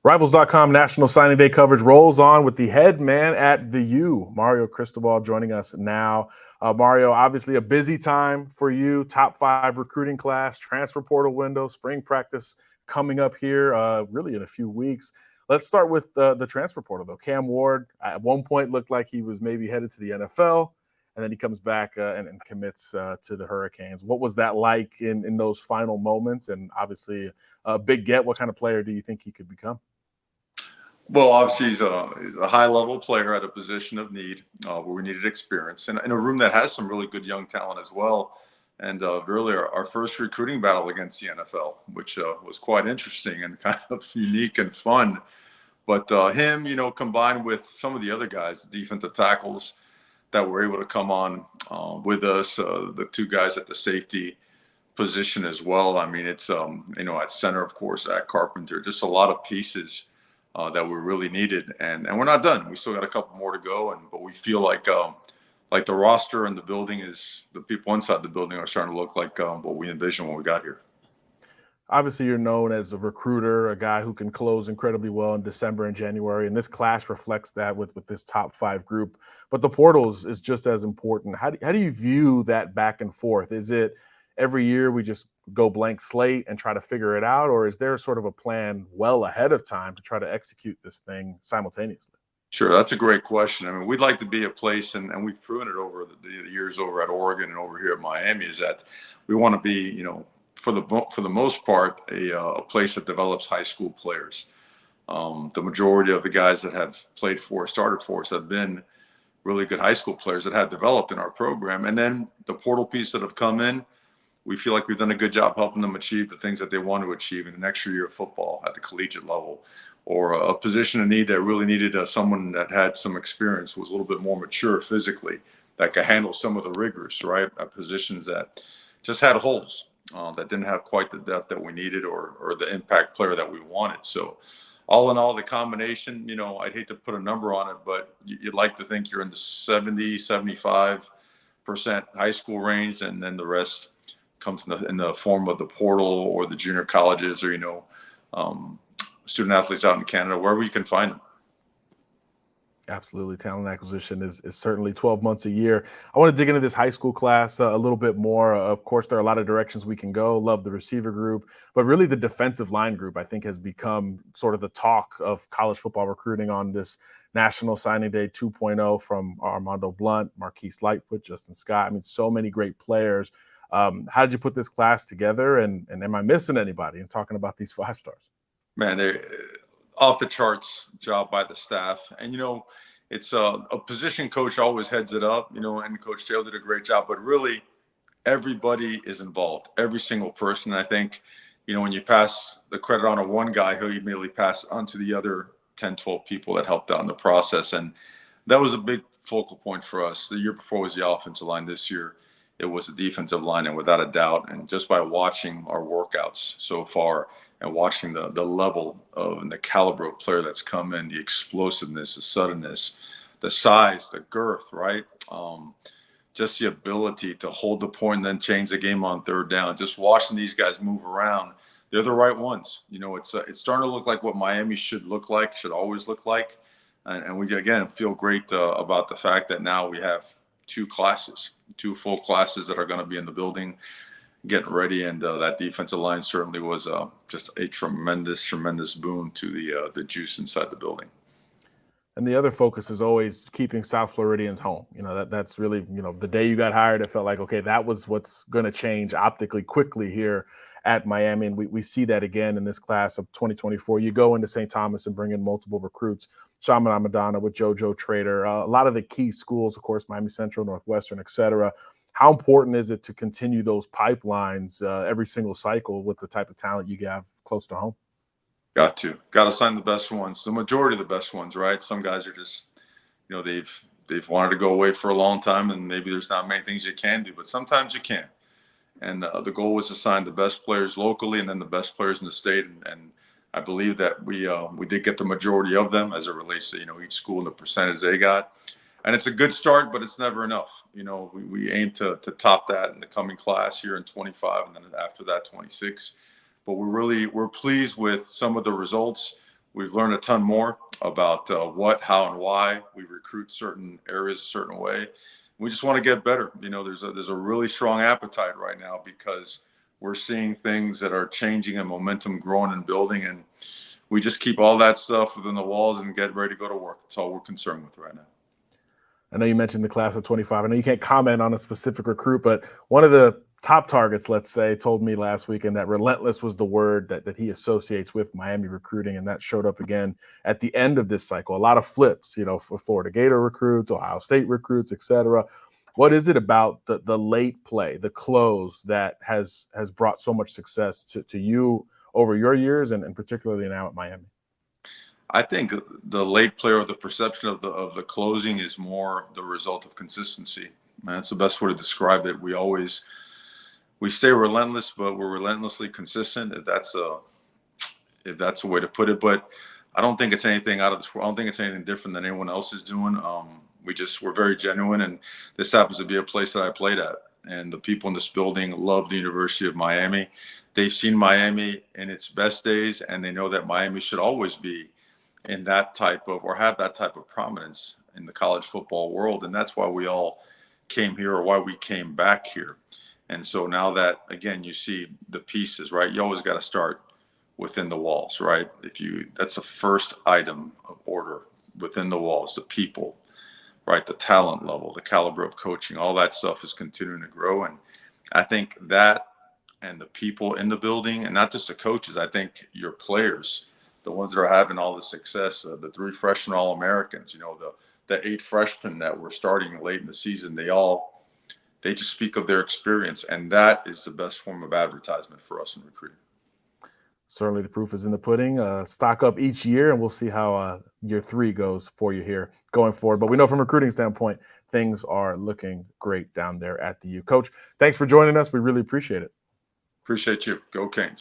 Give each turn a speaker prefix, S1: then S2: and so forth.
S1: Rivals.com National Signing Day coverage rolls on with the head man at the U, Mario Cristobal, joining us now. Mario, obviously a busy time for you, top 5 recruiting class, transfer portal window, spring practice coming up here really in a few weeks. Let's start with the transfer portal, though. Cam Ward at one point looked like he was maybe headed to the NFL, and then he comes back and commits to the Hurricanes. What was that like in those final moments? And obviously a big get. What kind of player do you think he could become?
S2: Well, obviously, he's a high-level player at a position of need where we needed experience, and in a room that has some really good young talent as well. And really, our first recruiting battle against the NFL, which was quite interesting and kind of unique and fun. But him, combined with some of the other guys, the defensive tackles that were able to come on with us, the two guys at the safety position as well. I mean, it's at center, of course, at Carpenter, just a lot of pieces that we really needed, and we're not done. We still got a couple more to go, but we feel like the roster and the building is the people inside the building are starting to look like what we envisioned when we got here.
S1: Obviously, you're known as a recruiter, a guy who can close incredibly well in December and January, and this class reflects that with this top 5 group. But the portals is just as important. How do you view that back and forth? Is it every year we just go blank slate and try to figure it out, or is there sort of a plan well ahead of time to try to execute this thing simultaneously?
S2: Sure, that's a great question. I mean, we'd like to be a place, and we've proven it over the years over at Oregon and over here at Miami, is that we want to be, for the most part, a place that develops high school players. The majority of the guys that have started for us, have been really good high school players that have developed in our program. And then the portal piece that have come in, we feel like we've done a good job helping them achieve the things that they want to achieve in an extra year of football at the collegiate level, or a position of need that really needed someone that had some experience, was a little bit more mature physically, that could handle some of the rigors, right? At positions that just had holes, that didn't have quite the depth that we needed, or the impact player that we wanted. So all in all, the combination, I'd hate to put a number on it, but you'd like to think you're in the 70, 75% high school range, and then the rest comes in the form of the portal or the junior colleges, or student athletes out in Canada, wherever you can find them.
S1: Absolutely. Talent acquisition is certainly 12 months a year. I want to dig into this high school class a little bit more. Of course, there are a lot of directions we can go. Love the receiver group, but really the defensive line group, I think, has become sort of the talk of college football recruiting on this National Signing Day 2.0, from Armando Blunt, Marquise Lightfoot, Justin Scott. I mean, so many great players. How did you put this class together? And am I missing anybody in talking about these 5 stars?
S2: Man, they're off the charts job by the staff. And, it's a position coach always heads it up, and Coach Taylor did a great job. But really, everybody is involved, every single person. I think, when you pass the credit on to one guy, he'll immediately pass it on to the other 10, 12 people that helped out in the process. And that was a big focal point for us. The year before was the offensive line. This year, it was the defensive line, and without a doubt. And just by watching our workouts so far, and watching the level of and the caliber of player that's come in, the explosiveness, the suddenness, the size, the girth, right? Just the ability to hold the point and then change the game on third down. Just watching these guys move around, they're the right ones. It's starting to look like what Miami should look like, should always look like. And we, again, feel great about the fact that now we have 2 full classes that are going to be in the building getting ready, and that defensive line certainly was just a tremendous boon to the juice inside the building.
S1: And the other focus is always keeping South Floridians home. That's really, the day you got hired, it felt like, okay, that was what's going to change optically quickly here at Miami. And we see that again in this class of 2024. You go into St. Thomas and bring in multiple recruits, Shaman Amadana with JoJo Trader, a lot of the key schools, of course, Miami Central, Northwestern, et cetera. How important is it to continue those pipelines every single cycle with the type of talent you have close to home?
S2: Got to sign the best ones, the majority of the best ones, right? Some guys are just, they've wanted to go away for a long time, and maybe there's not many things you can do, but sometimes you can. And the goal was to sign the best players locally, and then the best players in the state. And I believe that we did get the majority of them as it relates to each school and the percentage they got. And it's a good start, but it's never enough. We aim to top that in the coming class here in 25, and then after that 26. But we're pleased with some of the results. We've learned a ton more about what, how, and why we recruit certain areas a certain way. We just want to get better. There's a really strong appetite right now because we're seeing things that are changing and momentum growing and building, and we just keep all that stuff within the walls and get ready to go to work. That's all we're concerned with right now.
S1: I know you mentioned the class of 25. I know you can't comment on a specific recruit, but one of the top targets, let's say, told me last weekend that relentless was the word that he associates with Miami recruiting, and that showed up again at the end of this cycle. A lot of flips, for Florida Gator recruits, Ohio State recruits, etc. What is it about the late play, the close, that has brought so much success to you over your years, and particularly now at Miami?
S2: I think the late play, or the perception of the closing, is more the result of consistency. That's the best way to describe it. We stay relentless, but we're relentlessly consistent. If that's a way to put it. But I don't think it's anything out of this world. I don't think it's anything different than anyone else is doing. We're very genuine, and this happens to be a place that I played at. And the people in this building love the University of Miami. They've seen Miami in its best days, and they know that Miami should always be in that type of, or have that type of prominence in the college football world. And that's why we all came here, or why we came back here. And so now that, again, you see the pieces, right? You always got to start within the walls, right? That's the first item of order, within the walls, the people, right? The talent level, the caliber of coaching, all that stuff is continuing to grow. And I think that, and the people in the building, and not just the coaches, I think your players, the ones that are having all the success, the 3 freshman All-Americans, the 8 freshmen that were starting late in the season, they just speak of their experience, and that is the best form of advertisement for us in recruiting.
S1: Certainly the proof is in the pudding. Stock up each year, and we'll see how year 3 goes for you here going forward. But we know from a recruiting standpoint, things are looking great down there at the U. Coach, thanks for joining us. We really appreciate it.
S2: Appreciate you. Go Canes.